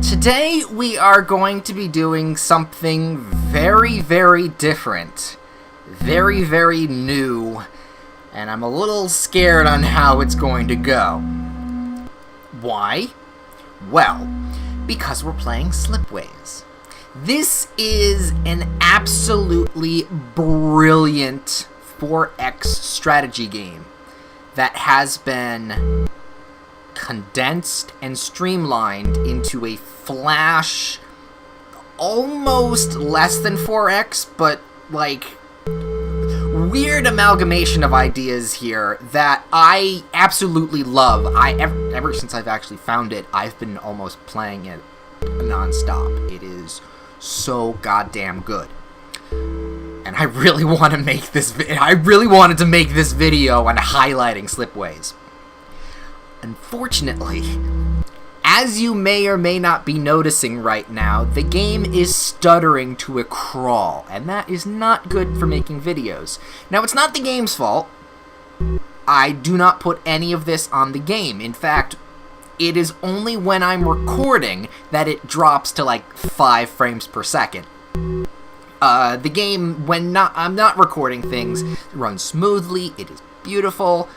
Today we are going to be doing something very, very different. Very, very new. And I'm a little scared on how it's going to go. Why? Well, because we're playing SlipWays. This is an absolutely brilliant 4X strategy game that has been condensed and streamlined into a flash, almost less than 4X, but like weird amalgamation of ideas here that I absolutely love. Ever since I've actually found it, I've been almost playing it nonstop. It is so goddamn good. And I really want to make this I really wanted to make this video on highlighting SlipWays. Unfortunately, as you may or may not be noticing right now, the game is stuttering to a crawl, and that is not good for making videos. Now, it's not the game's fault. I do not put any of this on the game. In fact, it is only when I'm recording that it drops to like 5 frames per second. The game, when I'm not recording things, runs smoothly. It is beautiful.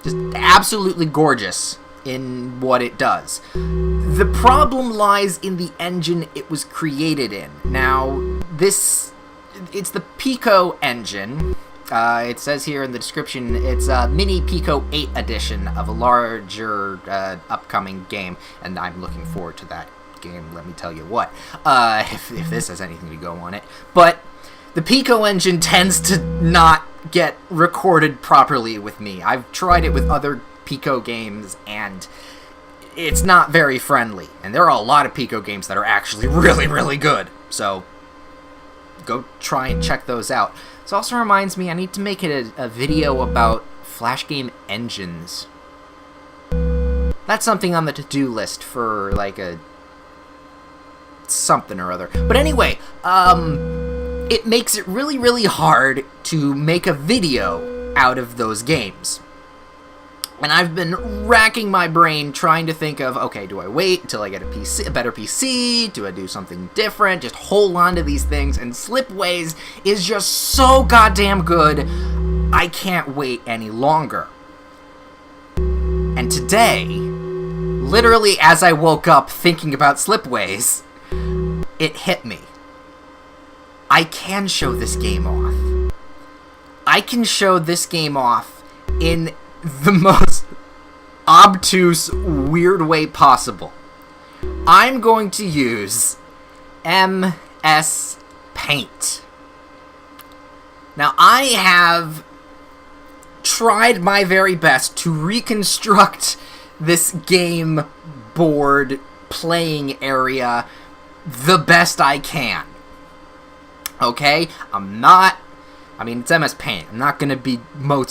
Just absolutely gorgeous in what it does. The problem lies in the engine it was created in. Now, it's the Pico engine. It says here in the description, it's a mini Pico 8 edition of a larger upcoming game, and I'm looking forward to that game, let me tell you what, if this has anything to go on it. But the Pico engine tends to not get recorded properly with me. I've tried it with other Pico games, and it's not very friendly. And there are a lot of Pico games that are actually really, really good. So, go try and check those out. This also reminds me, I need to make it a video about Flash game engines. That's something on the to-do list for, like, a something or other. But anyway, it makes it really, really hard to make a video out of those games. And I've been racking my brain trying to think of, okay, do I wait until I get a better PC? Do I do something different? Just hold on to these things. And SlipWays is just so goddamn good, I can't wait any longer. And today, literally as I woke up thinking about SlipWays, it hit me. I can show this game off. I can show this game off in the most obtuse, weird way possible. I'm going to use MS Paint. Now, I have tried my very best to reconstruct this game board playing area the best I can. Okay? It's MS Paint. I'm not gonna be Van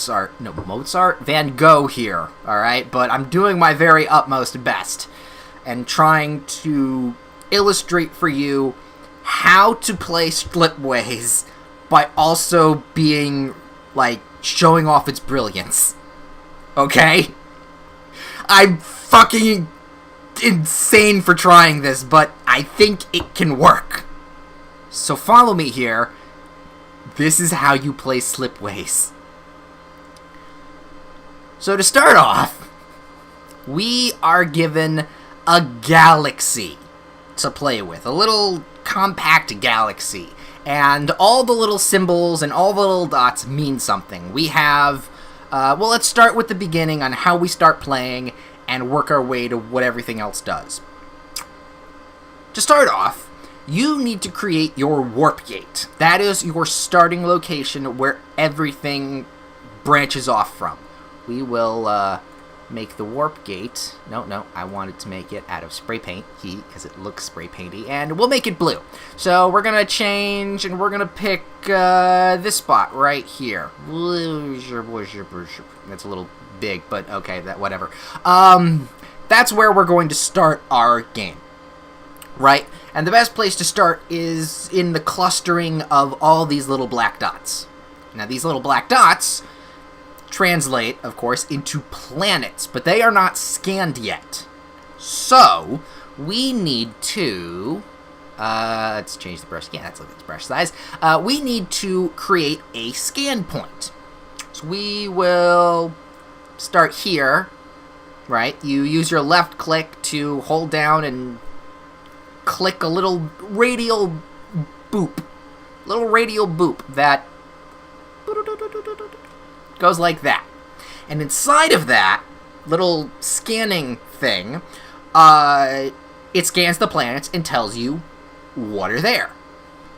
Gogh here, alright? But I'm doing my very utmost best and trying to illustrate for you how to play SlipWays by also being, like, showing off its brilliance. Okay? I'm fucking insane for trying this, but I think it can work. So follow me here. This is how you play SlipWays. So to start off, we are given a galaxy to play with. A little compact galaxy. And all the little symbols and all the little dots mean something. We have, well, let's start with the beginning on how we start playing and work our way to what everything else does. To start off, you need to create your warp gate. That is your starting location where everything branches off from. We will make the warp gate. No, I wanted to make it out of spray paint, because it looks spray painty, and we'll make it blue. So we're gonna change, and we're gonna pick this spot right here. That's a little big, but okay, whatever. That's where we're going to start our game, right? And the best place to start is in the clustering of all these little black dots. Now, these little black dots translate, of course, into planets, but they are not scanned yet. So, we need to... let's change the brush. Yeah, let's look at the brush size. We need to create a scan point. So we will start here, right? You use your left click to hold down and click a little radial boop. Little radial boop that goes like that. And inside of that little scanning thing, it scans the planets and tells you what are there.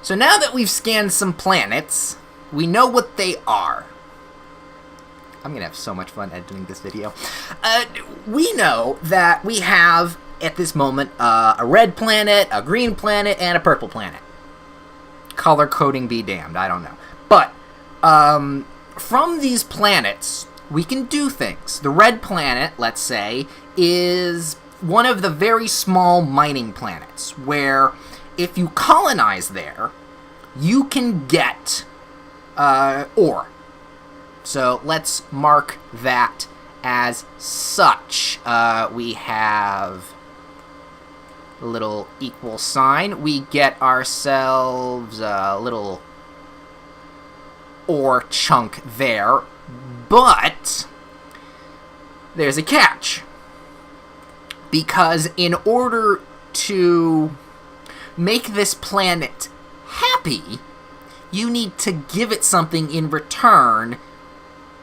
So now that we've scanned some planets, we know what they are. I'm gonna have so much fun editing this video. We know that we have, at this moment, a red planet, a green planet, and a purple planet. Color coding be damned, I don't know. But, from these planets, we can do things. The red planet, let's say, is one of the very small mining planets, where if you colonize there, you can get ore. So let's mark that as such. We have a little equal sign. We get ourselves a little ore chunk there, but there's a catch. Because in order to make this planet happy, you need to give it something in return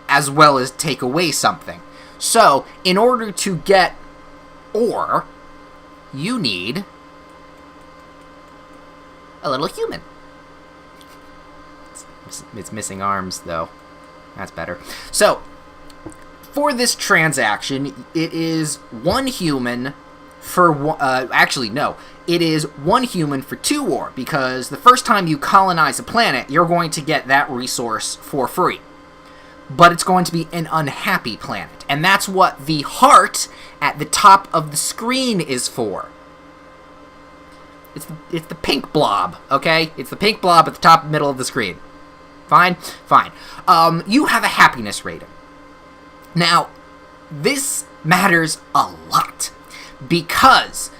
as well as take away something. So, in order to get ore, you need a little human. It's missing arms, though. That's better. So, for this transaction, it is one human for one... actually, no. It is one human for 2 ore, because the first time you colonize a planet, you're going to get that resource for free. But it's going to be an unhappy planet. And that's what the heart at the top of the screen is for. It's the pink blob, okay? It's the pink blob at the top middle of the screen. Fine? Fine. You have a happiness rating. Now, this matters a lot. Because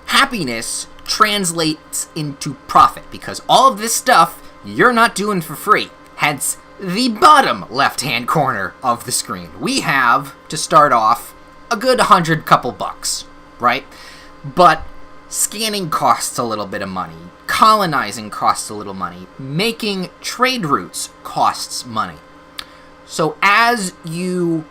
happiness translates into profit. Because all of this stuff you're not doing for free. Hence, the bottom left-hand corner of the screen. We have, to start off, a good 100 couple bucks, right? But scanning costs a little bit of money. Colonizing costs a little money. Making trade routes costs money. So as you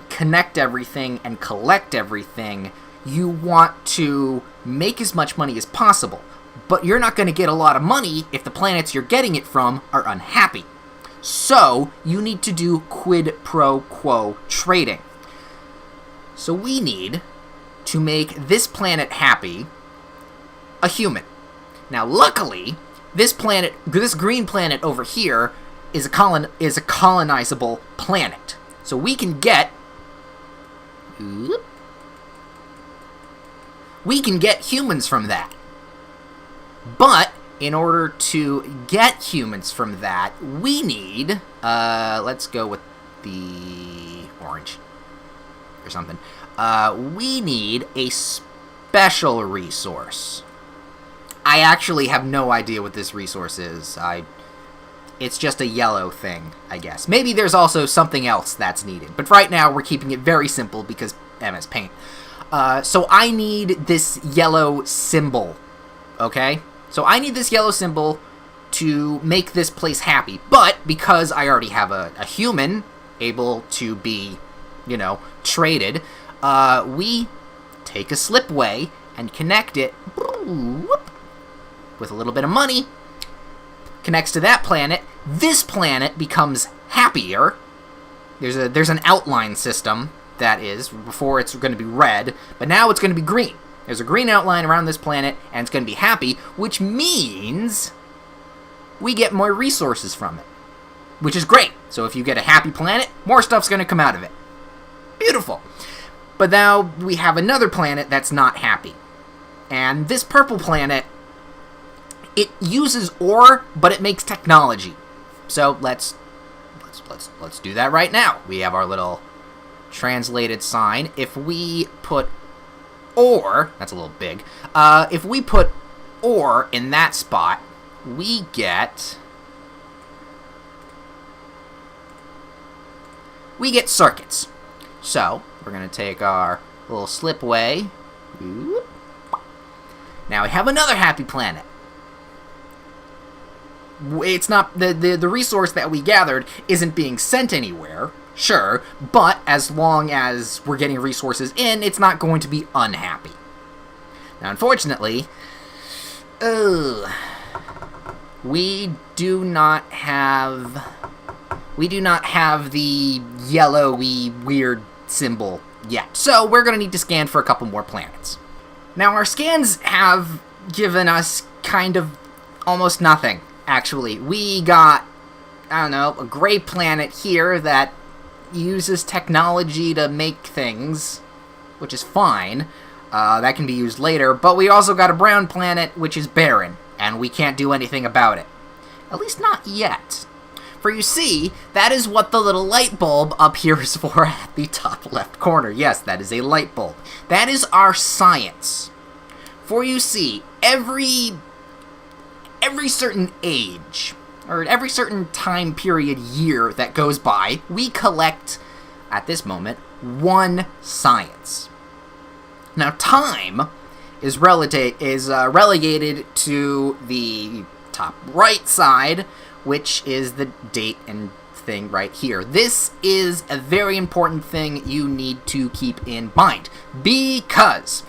connect everything and collect everything, you want to make as much money as possible. But you're not going to get a lot of money if the planets you're getting it from are unhappy. So, you need to do quid pro quo trading. So we need to make this planet happy a human. Now, luckily, this green planet over here is a colonizable planet. So we can get humans from that. But in order to get humans from that, we need, let's go with the orange or something. We need a special resource. I actually have no idea what this resource is. It's just a yellow thing, I guess. Maybe there's also something else that's needed. But right now, we're keeping it very simple because MS Paint. So I need this yellow symbol, okay? So I need this yellow symbol to make this place happy. But because I already have a human able to be, traded, we take a SlipWay and connect it with a little bit of money. Connects to that planet. This planet becomes happier. There's an outline system that is. Before it's going to be red, but now it's going to be green. There's a green outline around this planet, and it's going to be happy, which means we get more resources from it, which is great. So if you get a happy planet, more stuff's going to come out of it. Beautiful. But now we have another planet that's not happy. And this purple planet, it uses ore, but it makes technology. So let's do that right now. We have our little translated sign. If we put Or, that's a little big, if we put ore in that spot, we get circuits. So, we're going to take our little SlipWay. Now we have another happy planet. It's not, the resource that we gathered isn't being sent anywhere, sure, but as long as we're getting resources in, it's not going to be unhappy. Now, unfortunately, we do not have the yellowy weird symbol yet. So we're going to need to scan for a couple more planets. Now, our scans have given us kind of almost nothing, actually. We got, I don't know, a gray planet here that uses technology to make things, which is fine. That can be used later, but we also got a brown planet, which is barren, and we can't do anything about it. At least not yet. For you see, that is what the little light bulb up here is for at the top left corner. Yes, that is a light bulb. That is our science. For you see, every certain age, or every certain time period year that goes by, we collect, at this moment, one science. Now, time is relegated to the top right side, which is the date and thing right here. This is a very important thing you need to keep in mind, because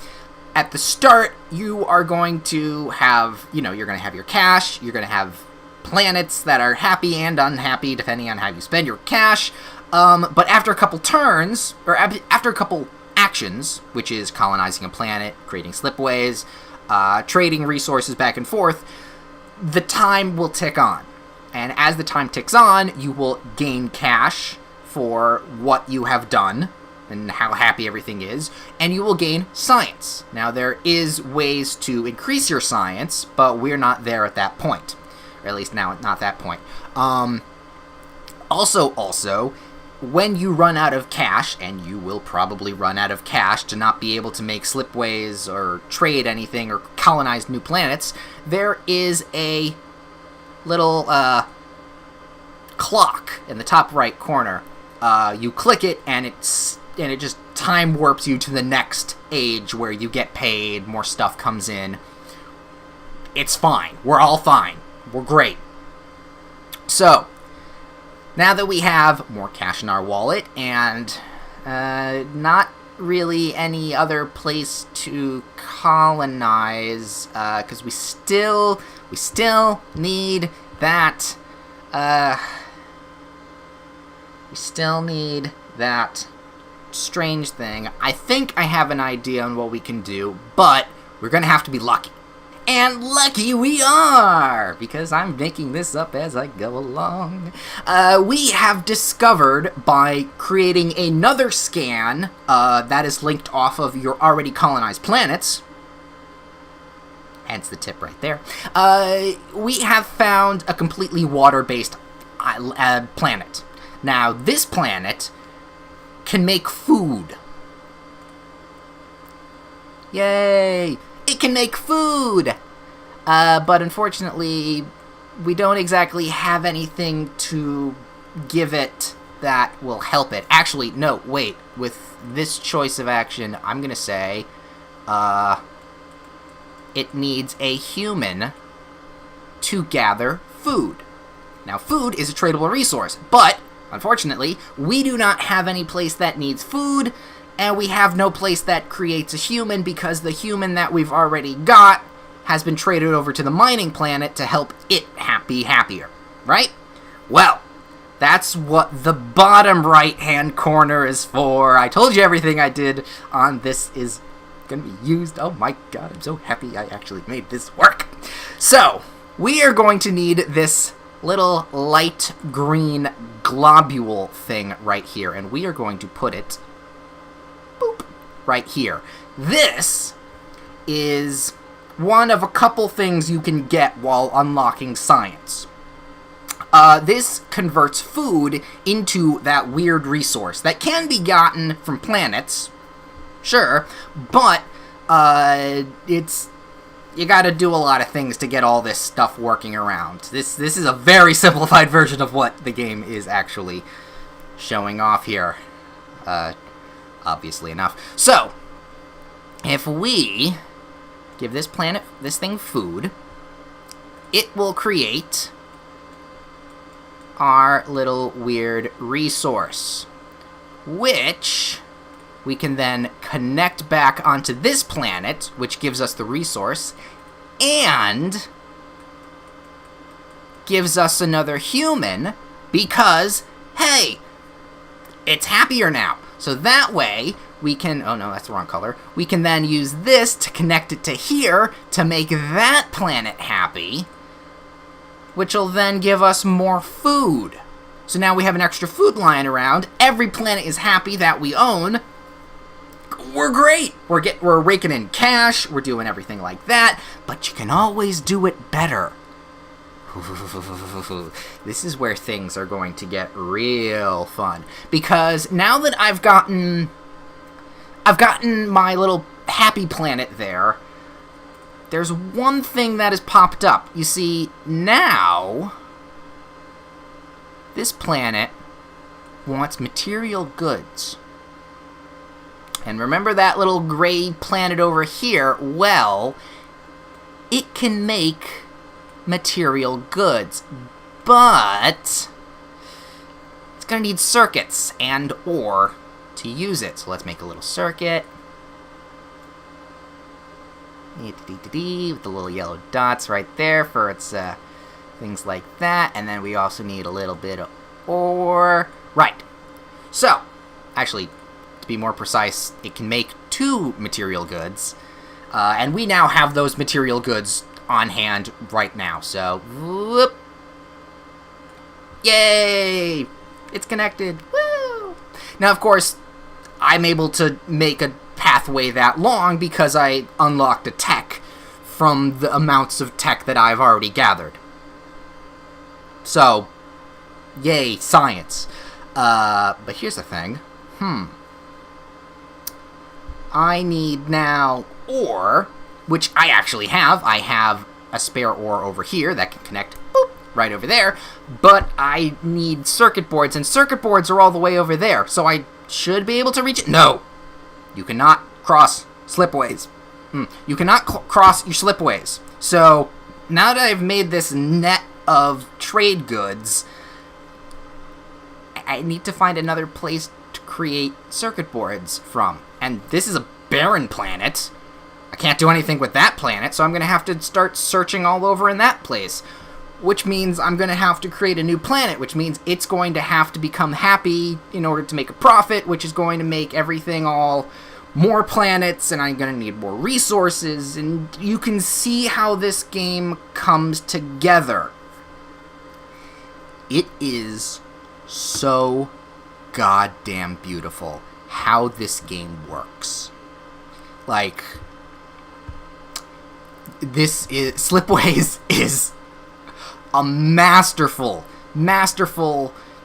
at the start, you are going to have, you're going to have your cash, you're going to have planets that are happy and unhappy, depending on how you spend your cash, but after a couple turns, or after a couple actions, which is colonizing a planet, creating SlipWays, trading resources back and forth, the time will tick on. And as the time ticks on, you will gain cash for what you have done and how happy everything is, and you will gain science. Now, there is ways to increase your science, but we're not there at that point. Or at least now, not that point. Also, when you run out of cash, and you will probably run out of cash to not be able to make SlipWays or trade anything or colonize new planets, there is a little clock in the top right corner. You click it, and it just time warps you to the next age where you get paid, more stuff comes in. It's fine. We're all fine. We're great. So, now that we have more cash in our wallet and not really any other place to colonize, because we still need that. We still need that strange thing. I think I have an idea on what we can do, but we're gonna have to be lucky. And lucky we are, because I'm making this up as I go along. We have discovered, by creating another scan that is linked off of your already colonized planets, hence the tip right there, we have found a completely water-based planet. Now, this planet can make food. Yay! It can make food! But unfortunately, we don't exactly have anything to give it that will help it. Actually, no, wait. With this choice of action, I'm gonna say, it needs a human to gather food. Now, food is a tradable resource, but, unfortunately, we do not have any place that needs food, and we have no place that creates a human, because the human that we've already got has been traded over to the mining planet to help it be happier, right? Well, that's what the bottom right-hand corner is for. I told you everything I did on this is going to be used. Oh my god, I'm so happy I actually made this work. So, we are going to need this little light green globule thing right here, and we are going to put it boop, right here. This is one of a couple things you can get while unlocking science. This converts food into that weird resource that can be gotten from planets, sure, but You gotta do a lot of things to get all this stuff working around. This is a very simplified version of what the game is actually showing off here. Obviously enough. So, if we give this thing food, it will create our little weird resource, which we can then connect back onto this planet, which gives us the resource, and gives us another human, because, hey, it's happier now. So that way, we can, oh no, that's the wrong color, we can then use this to connect it to here to make that planet happy, which will then give us more food. So now we have an extra food lying around, every planet is happy that we own, we're great. We're raking in cash. We're doing everything like that. But you can always do it better. This is where things are going to get real fun, because now that I've gotten my little happy planet there, there's one thing that has popped up. You see, now this planet wants material goods. And remember that little gray planet over here? Well, it can make material goods, but it's going to need circuits and or to use it. So let's make a little circuit. With the little yellow dots right there for its things like that. And then we also need a little bit of ore. Right. So, actually, be more precise, it can make 2 material goods, and we now have those material goods on hand right now. So, whoop, yay, it's connected. Woo! Now, of course, I'm able to make a pathway that long because I unlocked a tech from the amounts of tech that I've already gathered. So, yay, science. But here's the thing. I need now ore, which I actually have. I have a spare ore over here that can connect right over there, but I need circuit boards, and circuit boards are all the way over there, so I should be able to reach it. No! You cannot cross SlipWays. You cannot cross your SlipWays. So, now that I've made this net of trade goods, I need to find another place to create circuit boards from. And this is a barren planet. I can't do anything with that planet, so I'm going to have to start searching all over in that place. Which means I'm going to have to create a new planet, which means it's going to have to become happy in order to make a profit, which is going to make everything all more planets, and I'm going to need more resources, and you can see how this game comes together. It is so goddamn beautiful how this game works. Like, this is SlipWays is a masterful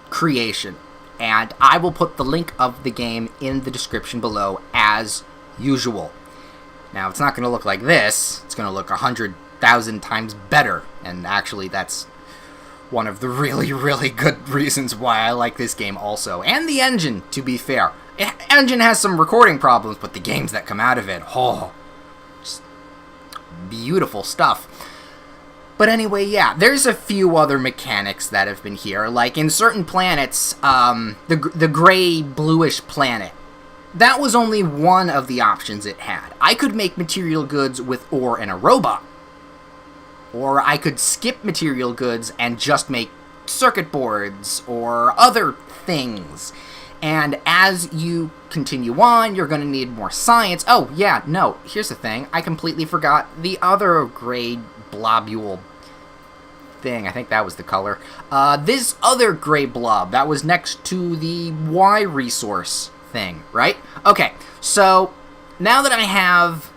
creation, and I will put the link of the game in the description below as usual. Now, it's not going to look like this. It's going to look 100,000 times better, and actually that's one of the really good reasons why I like this game also. And the engine, to be fair. Engine has some recording problems, but the games that come out of it, just beautiful stuff. But anyway, yeah, there's a few other mechanics that have been here. Like, in certain planets, the gray, bluish planet, that was only one of the options it had. I could make material goods with ore and a robot. Or I could skip material goods and just make circuit boards or other things. And as you continue on, you're going to need more science. Oh, yeah, no, here's the thing. I completely forgot the other gray blobule thing. I think that was the color. This other gray blob, that was next to the Y resource thing, right? Okay, so now that I have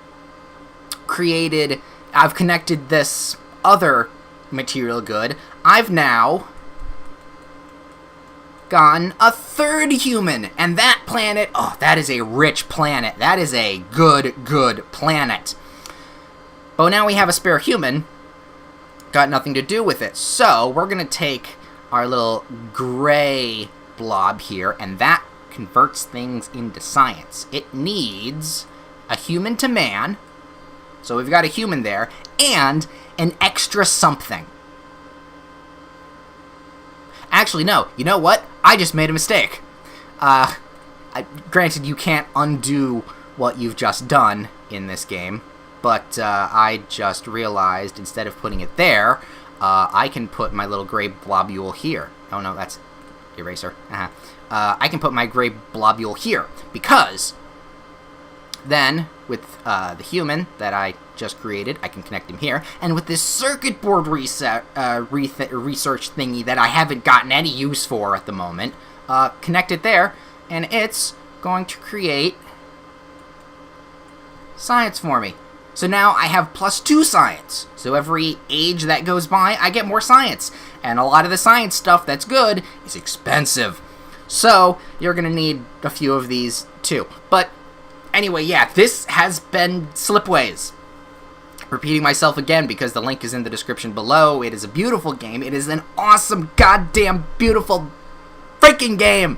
I've connected this other material good, I've now gotten a third human, and that planet, oh, that is a rich planet. That is a good planet. But now we have a spare human, got nothing to do with it. So we're going to take our little gray blob here, and that converts things into science. It needs a human to man, so we've got a human there, and an extra something. Actually, no. You know what? I just made a mistake. Granted, you can't undo what you've just done in this game, but I just realized instead of putting it there, I can put my little gray blobule here. Oh no, that's eraser. I can put my gray blobule here, because then with the human that I just created, I can connect him here, and with this circuit board research thingy that I haven't gotten any use for at the moment, connect it there, and it's going to create science for me. So now I have +2 science. So every age that goes by, I get more science. And a lot of the science stuff that's good is expensive. So you're going to need a few of these too. But anyway, yeah, this has been SlipWays. Repeating myself again because the link is in the description below. It is a beautiful game. It is an awesome, goddamn beautiful freaking game.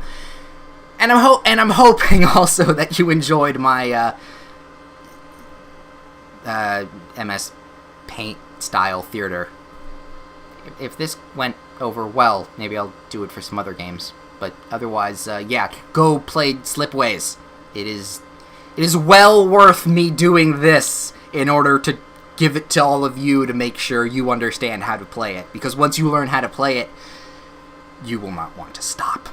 And I'm hoping also that you enjoyed my MS Paint style theater. If this went over well, maybe I'll do it for some other games. But otherwise, yeah, go play SlipWays. It is well worth me doing this in order to give it to all of you to make sure you understand how to play it. Because once you learn how to play it, you will not want to stop.